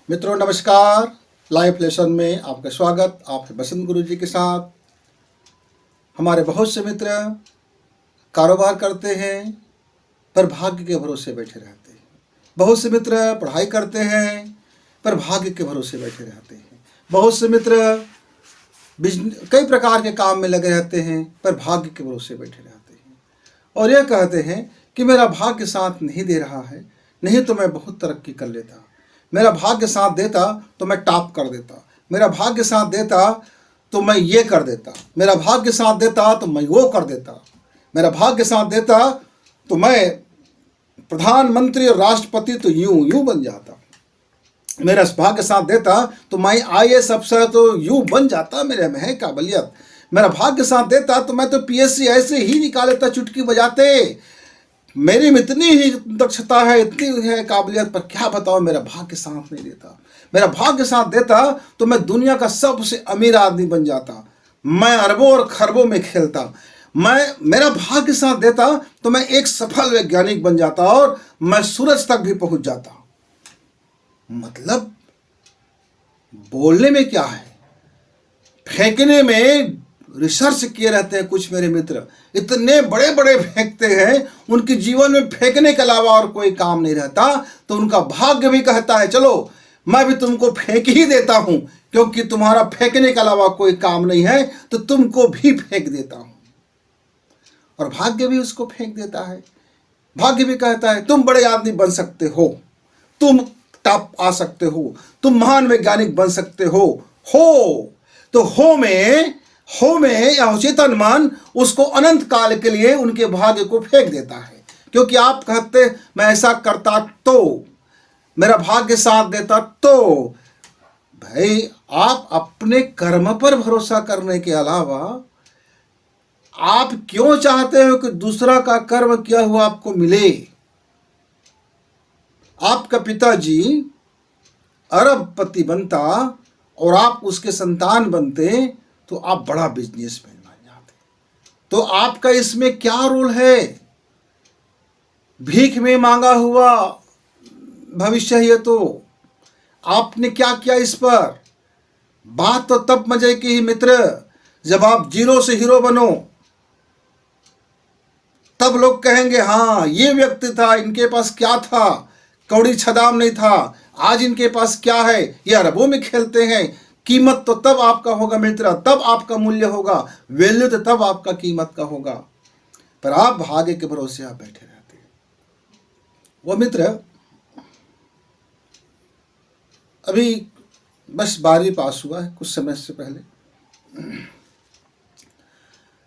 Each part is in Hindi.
मित्रों नमस्कार। लाइफ लेसन में आपका स्वागत। आप बसंत गुरु जी के साथ। हमारे बहुत से मित्र कारोबार करते हैं पर भाग्य के भरोसे बैठे रहते हैं। बहुत से मित्र पढ़ाई करते हैं पर भाग्य के भरोसे बैठे रहते हैं। बहुत से मित्र कई प्रकार के काम में लगे रहते हैं पर भाग्य के भरोसे बैठे रहते हैं और यह कहते हैं कि मेरा भाग्य साथ नहीं दे रहा है, नहीं तो मैं बहुत तरक्की कर लेता। मेरा भाग्य साथ देता तो मैं टॉप कर देता। मेरा भाग्य साथ देता तो मैं ये कर देता। मेरा भाग्य साथ देता तो मैं वो कर देता। मेरा भाग्य साथ देता तो मैं प्रधानमंत्री और राष्ट्रपति तो यूं यूं बन जाता। मेरा भाग्य साथ देता तो मैं आईएएस अफसर तो यूं बन जाता। मेरे में है काबिलियत। मेरा भाग्य साथ देता तो मैं तो पीएससी ऐसे ही निकाल लेता चुटकी बजाते। मेरी में इतनी ही दक्षता है, इतनी है काबिलियत, पर क्या बताओ मेरा भाग्य साथ नहीं देता। मेरा भाग्य साथ देता तो मैं दुनिया का सबसे अमीर आदमी बन जाता। मैं अरबों और खरबों में खेलता। मेरा भाग्य साथ देता तो मैं एक सफल वैज्ञानिक बन जाता और मैं सूरज तक भी पहुंच जाता। मतलब बोलने में क्या है, फेंकने में रिसर्च किए रहते हैं कुछ मेरे मित्र। इतने बड़े बड़े फेंकते हैं, उनके जीवन में फेंकने के अलावा और कोई काम नहीं रहता। तो उनका भाग्य भी कहता है चलो मैं भी तुमको फेंक ही देता हूं, क्योंकि तुम्हारा फेंकने के अलावा कोई काम नहीं है तो तुमको भी फेंक देता हूं। और भाग्य भी उसको फेंक देता है। भाग्य भी कहता है तुम बड़े आदमी बन सकते हो, तुम टॉप आ सकते हो, तुम महान वैज्ञानिक बन सकते हो। तो हो में या चेतन मन उसको अनंत काल के लिए उनके भाग्य को फेंक देता है। क्योंकि आप कहते मैं ऐसा करता तो, मेरा भाग्य साथ देता तो। भाई आप अपने कर्म पर भरोसा करने के अलावा आप क्यों चाहते हो कि दूसरा का कर्म किया हुआ आपको मिले। आपका पिताजी अरबपति बनता और आप उसके संतान बनते तो आप बड़ा बिजनेसमैन बन जाते। तो आपका इसमें क्या रोल है। भीख में मांगा हुआ भविष्य है। तो आपने क्या किया इस पर। बात तो तब मजे की ही मित्र जब आप जीरो से हीरो बनो। तब लोग कहेंगे हाँ ये व्यक्ति था, इनके पास क्या था, कौड़ी छदाम नहीं था, आज इनके पास क्या है, ये अरबों में खेलते हैं। कीमत तो तब आपका होगा मित्र, तब आपका मूल्य होगा, वैल्यू तो तब आपका कीमत का होगा। पर आप भाग्य के भरोसे आप बैठे रहते हैं। वो मित्र अभी बस 12वीं पास हुआ है कुछ समय से पहले।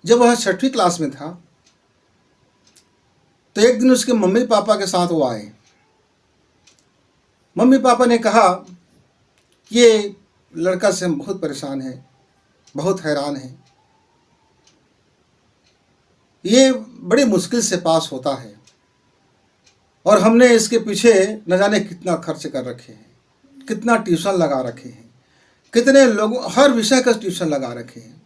जब वह 6वीं क्लास में था तो एक दिन उसके मम्मी पापा के साथ वो आए। मम्मी पापा ने कहा ये लड़का से हम बहुत परेशान हैं, बहुत हैरान हैं, ये बड़ी मुश्किल से पास होता है और हमने इसके पीछे न जाने कितना खर्च कर रखे हैं, कितना ट्यूशन लगा रखे हैं, कितने लोगों हर विषय का ट्यूशन लगा रखे हैं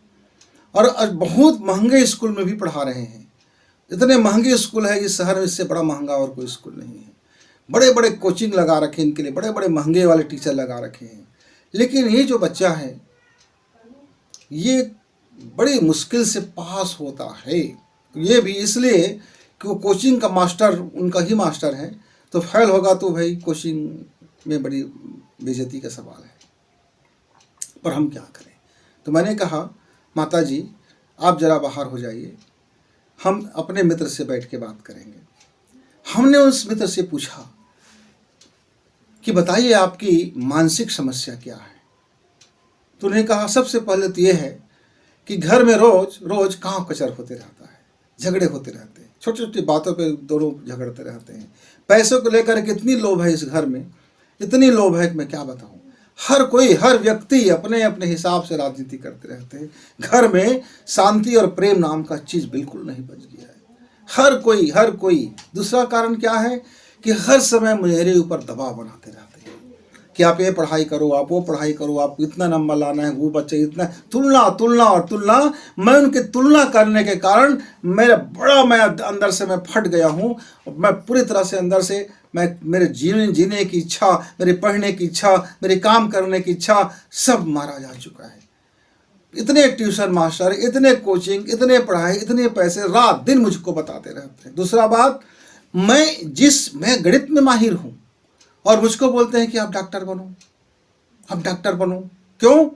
और बहुत महंगे स्कूल में भी पढ़ा रहे हैं। इतने महंगे स्कूल है इस शहर में, इससे बड़ा महंगा और कोई स्कूल नहीं है। बड़े बड़े कोचिंग लगा रखे हैं इनके लिए, बड़े बड़े महंगे वाले टीचर लगा रखे हैं। लेकिन ये जो बच्चा है ये बड़ी मुश्किल से पास होता है। ये भी इसलिए कि वो कोचिंग का मास्टर उनका ही मास्टर है, तो फेल होगा तो भाई कोचिंग में बड़ी बेइज्जती का सवाल है। पर हम क्या करें। तो मैंने कहा माता जी आप ज़रा बाहर हो जाइए, हम अपने मित्र से बैठ के बात करेंगे। हमने उस मित्र से पूछा कि बताइए आपकी मानसिक समस्या क्या है। तो उन्हें कहा सबसे पहले तो ये है कि घर में रोज रोज काँव कचर होते रहता है, झगड़े होते रहते हैं, छोटी छोटी बातों पे दोनों झगड़ते रहते हैं। पैसों को लेकर के इतनी लोभ है इस घर में, इतनी लोभ है कि मैं क्या बताऊं। हर व्यक्ति अपने अपने हिसाब से राजनीति करते रहते हैं। घर में शांति और प्रेम नाम का चीज़ बिल्कुल नहीं बच गया है। हर कोई। दूसरा कारण क्या है कि हर समय मेरे ऊपर दबाव बनाते रहते हैं कि आप ये पढ़ाई करो, आप वो पढ़ाई करो, आप इतना नंबर लाना है, वो बच्चे इतना, तुलना तुलना और तुलना। मैं उनकी तुलना करने के कारण मैं अंदर से मैं फट गया हूँ। मैं पूरी तरह से अंदर से मेरे जीने की इच्छा, मेरे पढ़ने की इच्छा, मेरे काम करने की इच्छा सब मारा जा चुका है। इतने ट्यूशन मास्टर, इतने कोचिंग, इतने पढ़ाई, इतने पैसे रात दिन मुझको बताते रहते हैं। दूसरा बात, मैं गणित में माहिर हूँ और मुझको बोलते हैं कि आप डॉक्टर बनो, आप डॉक्टर बनो। क्यों?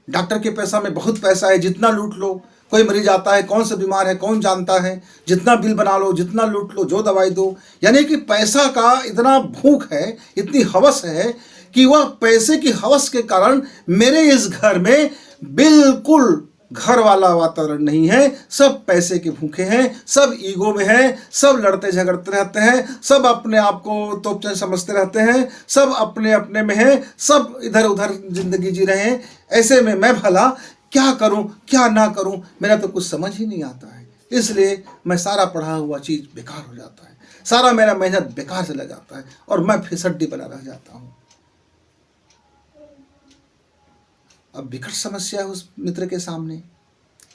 डॉक्टर के पैसा में बहुत पैसा है, जितना लूट लो। कोई मरीज आता है, कौन सा बीमार है कौन जानता है, जितना बिल बना लो, जितना लूट लो, जो दवाई दो। यानी कि पैसा का इतना भूख है, इतनी हवस है कि वह पैसे की हवस के कारण मेरे इस घर में बिल्कुल घर वाला वातावरण नहीं है। सब पैसे के भूखे हैं, सब ईगो में हैं, सब लड़ते झगड़ते रहते हैं, सब अपने आप को तोपचन समझते रहते हैं, सब अपने अपने में हैं, सब इधर उधर जिंदगी जी रहे हैं। ऐसे में मैं भला क्या करूं, क्या ना करूं, मेरा तो कुछ समझ ही नहीं आता है। इसलिए मैं सारा पढ़ा हुआ चीज़ बेकार हो जाता है, सारा मेरा मेहनत बेकार चला जाता है और मैं फिसड्डी बना रह जाता हूँ। अब विकट समस्या है उस मित्र के सामने।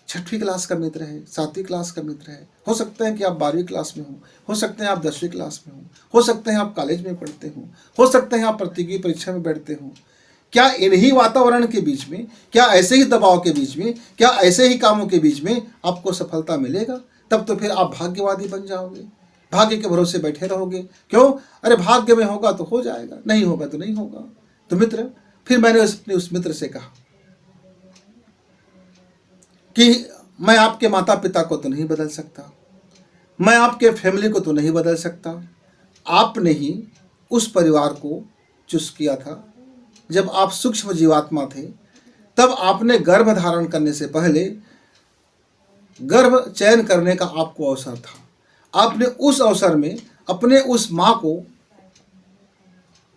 6वीं क्लास का मित्र है, 7वीं क्लास का मित्र है। हो सकता है कि आप 12वीं क्लास में हो सकते हैं आप 10वीं क्लास में हो सकते हैं आप कॉलेज में पढ़ते हो सकते हैं आप प्रतियोगी परीक्षा में बैठते हो। क्या इन्हीं वातावरण के बीच में, क्या ऐसे ही दबाव के बीच में, क्या ऐसे ही कामों के बीच में आपको सफलता मिलेगा? तब तो फिर आप भाग्यवादी बन जाओगे, भाग्य के भरोसे बैठे रहोगे। क्यों? अरे भाग्य में होगा तो हो जाएगा, नहीं होगा तो नहीं होगा। तो मित्र, फिर मैंने उस मित्र से कहा कि मैं आपके माता पिता को तो नहीं बदल सकता, मैं आपके फैमिली को तो नहीं बदल सकता। आपने ही उस परिवार को चूज किया था। जब आप सूक्ष्म जीवात्मा थे, तब आपने गर्भ धारण करने से पहले गर्भ चयन करने का आपको अवसर था। आपने उस अवसर में अपने उस माँ को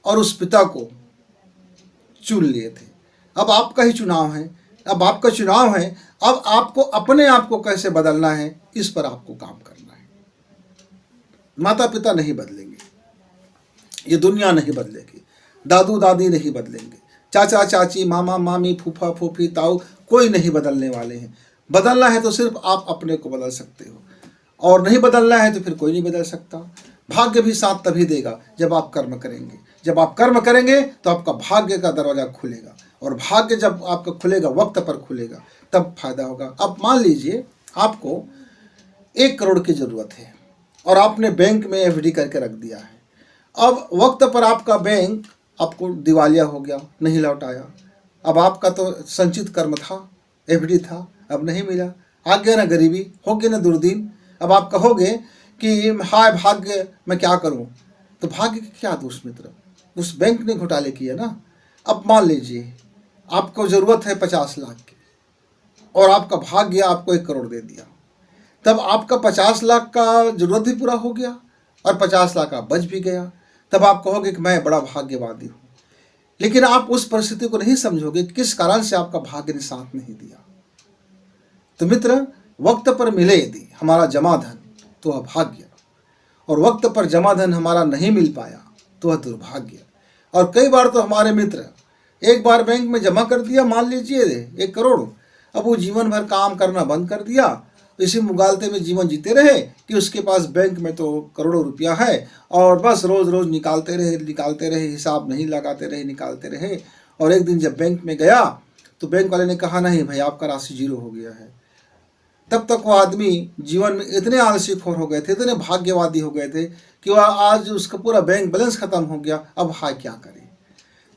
और उस पिता को चुन लिए थे। अब आपका ही चुनाव है, अब आपका चुनाव है। अब आपको अपने आप को कैसे बदलना है, इस पर आपको काम करना है। माता पिता नहीं बदलेंगे, ये दुनिया नहीं बदलेगी, दादू दादी नहीं बदलेंगे, चाचा चाची, मामा मामी, फूफा फूफी, ताऊ, कोई नहीं बदलने वाले हैं। बदलना है तो सिर्फ आप अपने को बदल सकते हो, और नहीं बदलना है तो फिर कोई नहीं बदल सकता। भाग्य भी साथ तभी देगा जब आप कर्म करेंगे। जब आप कर्म करेंगे तो आपका भाग्य का दरवाज़ा खुलेगा, और भाग्य जब आपका खुलेगा, वक्त पर खुलेगा, तब फायदा होगा। अब मान लीजिए आपको 1 करोड़ की ज़रूरत है और आपने बैंक में एफडी करके रख दिया है। अब वक्त पर आपका बैंक आपको दिवालिया हो गया, नहीं लौटाया। अब आपका तो संचित कर्म था, एफडी था, अब नहीं मिला, आ गया ना गरीबी, हो गया ना दुर्दीन। अब आप कहोगे कि हाय भाग्य, मैं क्या करूं? तो भाग्य के क्या दोष मित्र, उस बैंक ने घोटाले किए ना। अब मान लीजिए आपको ज़रूरत है 50 लाख की और आपका भाग्य आपको 1 करोड़ दे दिया, तब आपका 50 लाख का ज़रूरत भी पूरा हो गया और 50 लाख का बच भी गया। तब आप कहोगे कि मैं बड़ा भाग्यवादी हूँ। लेकिन आप उस परिस्थिति को नहीं समझोगे किस कारण से आपका भाग्य ने साथ नहीं दिया। तो मित्र, वक्त पर मिले यदि हमारा जमा धन तो वह भाग्य, और वक्त पर जमा धन हमारा नहीं मिल पाया तो वह दुर्भाग्य। और कई बार तो हमारे मित्र एक बार बैंक में जमा कर दिया, मान लीजिए 1 करोड़, अब वो जीवन भर काम करना बंद कर दिया, इसी मुगालते में जीवन जीते रहे कि उसके पास बैंक में तो करोड़ों रुपया है और बस रोज़ रोज़ निकालते रहे, हिसाब नहीं लगाते रहे, निकालते रहे। और एक दिन जब बैंक में गया तो बैंक वाले ने कहा, नहीं भाई, आपका राशि 0 हो गया है। तब तक वो आदमी जीवन में इतने आलसी खोर हो गए थे, इतने भाग्यवादी हो गए थे कि वह आज उसका पूरा बैंक बैलेंस खत्म हो गया। अब हाय क्या करें?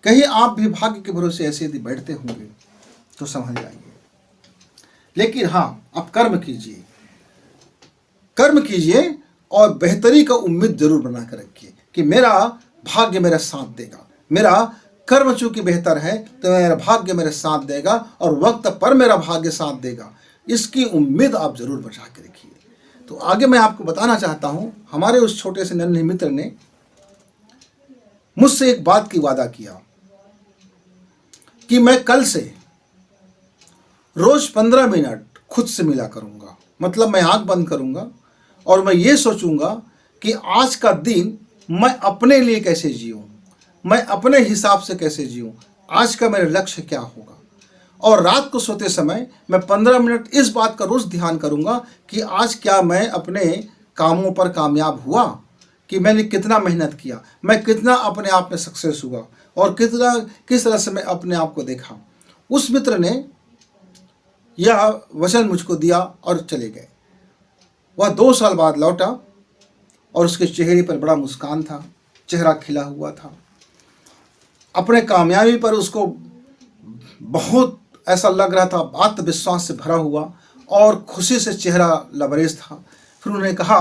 कहीं आप भी भाग्य के भरोसे ऐसे यदि बैठते होंगे तो समझ जाइए। लेकिन हाँ, आप कर्म कीजिए, कर्म कीजिए और बेहतरी का उम्मीद जरूर बना कर रखिए कि मेरा भाग्य मेरा साथ देगा, मेरा कर्म चूंकि बेहतर है तो मेरा भाग्य मेरे साथ देगा और वक्त पर मेरा भाग्य साथ देगा। इसकी उम्मीद आप जरूर बचा के रखिए। तो आगे मैं आपको बताना चाहता हूं, हमारे उस छोटे से नन्हे मित्र ने मुझसे एक बात की वादा किया कि मैं कल से रोज 15 मिनट खुद से मिला करूंगा। मतलब मैं आंख बंद करूंगा और मैं ये सोचूंगा कि आज का दिन मैं अपने लिए कैसे जीऊं, मैं अपने हिसाब से कैसे जीऊँ, आज का मेरा लक्ष्य क्या होगा। और रात को सोते समय मैं 15 मिनट इस बात का रोज़ ध्यान करूँगा कि आज क्या मैं अपने कामों पर कामयाब हुआ, कि मैंने कितना मेहनत किया, मैं कितना अपने आप में सक्सेस हुआ और किस तरह से मैं अपने आप को देखा। उस मित्र ने यह वचन मुझको दिया और चले गए। वह 2 साल बाद लौटा और उसके चेहरे पर बड़ा मुस्कान था, चेहरा खिला हुआ था। अपने कामयाबी पर उसको बहुत ऐसा लग रहा था, आत्मविश्वास से भरा हुआ और खुशी से चेहरा लबरेज था। फिर उन्होंने कहा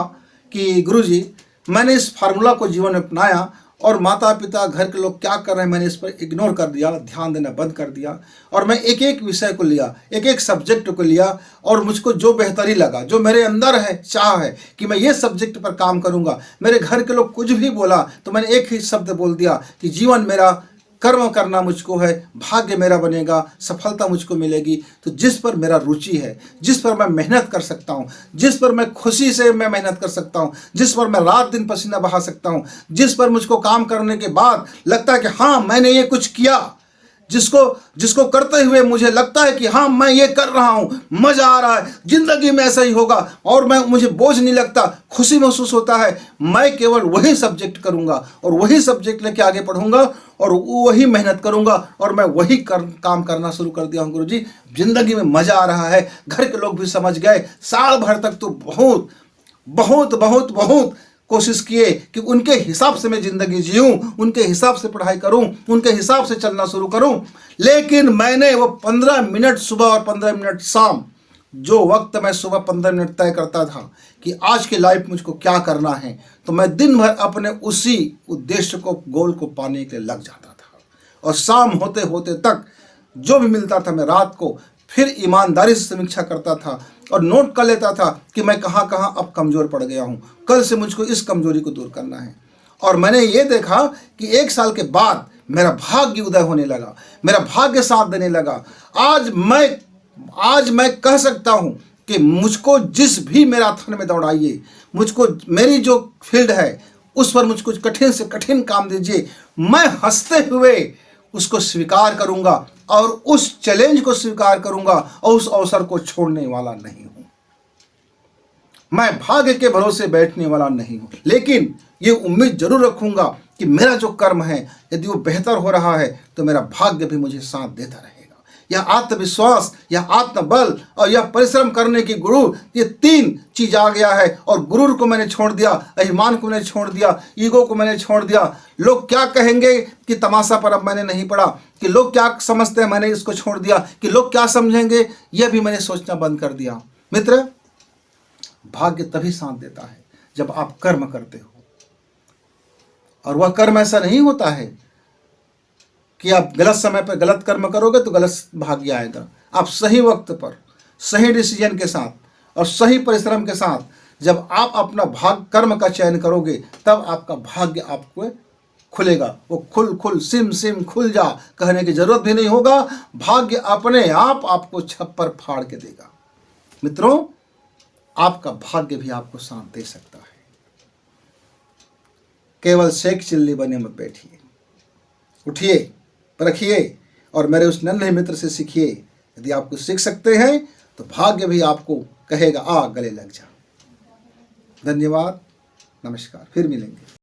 कि गुरुजी, मैंने इस फार्मूला को जीवन में अपनाया और माता पिता घर के लोग क्या कर रहे हैं मैंने इस पर इग्नोर कर दिया, ध्यान देना बंद कर दिया और मैं एक एक विषय को लिया, एक एक सब्जेक्ट को लिया और मुझको जो बेहतरी लगा, जो मेरे अंदर है, चाह है कि मैं ये सब्जेक्ट पर काम करूंगा। मेरे घर के लोग कुछ भी बोला तो मैंने एक ही शब्द बोल दिया कि जीवन मेरा कर्म करना मुझको है, भाग्य मेरा बनेगा, सफलता मुझको मिलेगी। तो जिस पर मेरा रुचि है, जिस पर मैं मेहनत कर सकता हूँ, जिस पर मैं खुशी से मैं मेहनत कर सकता हूँ, जिस पर मैं रात दिन पसीना बहा सकता हूँ, जिस पर मुझको काम करने के बाद लगता है कि हाँ मैंने ये कुछ किया, जिसको करते हुए मुझे लगता है कि हाँ मैं ये कर रहा हूँ, मज़ा आ रहा है, ज़िंदगी में ऐसा ही होगा और मुझे बोझ नहीं लगता, खुशी महसूस होता है, मैं केवल वही सब्जेक्ट करूँगा और वही सब्जेक्ट लेके आगे पढ़ूंगा और वही मेहनत करूँगा और मैं वही काम करना शुरू कर दिया हूँ गुरुजी। ज़िंदगी में मज़ा आ रहा है। घर के लोग भी समझ गए। साल भर तक तो बहुत बहुत बहुत बहुत कोशिश किए कि उनके हिसाब से मैं ज़िंदगी जीऊँ, उनके हिसाब से पढ़ाई करूँ, उनके हिसाब से चलना शुरू करूँ। लेकिन मैंने वो 15 मिनट सुबह और 15 मिनट शाम, जो वक्त मैं सुबह 15 मिनट तय करता था कि आज की लाइफ मुझको क्या करना है, तो मैं दिन भर अपने उसी उद्देश्य को, गोल को पाने के लिए लग जाता था। और शाम होते होते तक जो भी मिलता था मैं रात को फिर ईमानदारी से समीक्षा करता था और नोट कर लेता था कि मैं कहाँ कहाँ अब कमज़ोर पड़ गया हूँ, कल से मुझको इस कमज़ोरी को दूर करना है। और मैंने ये देखा कि 1 साल के बाद मेरा भाग्य उदय होने लगा, मेरा भाग्य साथ देने लगा। आज मैं कह सकता हूँ कि मुझको जिस भी मैराथन में दौड़ाइए, मुझको मेरी जो फील्ड है उस पर मुझको कठिन से कठिन काम दीजिए, मैं हंसते हुए उसको स्वीकार करूंगा और उस चैलेंज को स्वीकार करूंगा और उस अवसर को छोड़ने वाला नहीं हूं। मैं भाग्य के भरोसे बैठने वाला नहीं हूं, लेकिन ये उम्मीद जरूर रखूंगा कि मेरा जो कर्म है यदि वो बेहतर हो रहा है तो मेरा भाग्य भी मुझे साथ देता रहेगा। यह आत्मविश्वास, यह आत्मबल और यह परिश्रम करने की गुरूर, ये 3 चीज आ गया है। और गुरूर को मैंने छोड़ दिया, अभिमान को मैंने छोड़ दिया, ईगो को मैंने छोड़ दिया। लोग क्या कहेंगे कि तमाशा पर अब मैंने नहीं पड़ा, कि लोग क्या समझते हैं मैंने इसको छोड़ दिया, कि लोग क्या समझेंगे यह भी मैंने सोचना बंद कर दिया। मित्र, भाग्य तभी साथ देता है जब आप कर्म करते हो, और वह कर्म ऐसा नहीं होता है कि आप गलत समय पर गलत कर्म करोगे तो गलत भाग्य आएगा। आप सही वक्त पर सही डिसीजन के साथ और सही परिश्रम के साथ जब आप अपना कर्म का चयन करोगे तब आपका भाग्य आपको खुलेगा। वो खुल सिम सिम खुल जा कहने की जरूरत भी नहीं होगा, भाग्य अपने आप आपको छप्पर फाड़ के देगा। मित्रों, आपका भाग्य भी आपको साथ दे सकता है। केवल शेख चिल्ली बने मत बैठिए, उठिए, परखिए और मेरे उस नन्हे मित्र से सीखिए। यदि आप कुछ सीख सकते हैं तो भाग्य भी आपको कहेगा आ गले लग जा। धन्यवाद, नमस्कार, फिर मिलेंगे।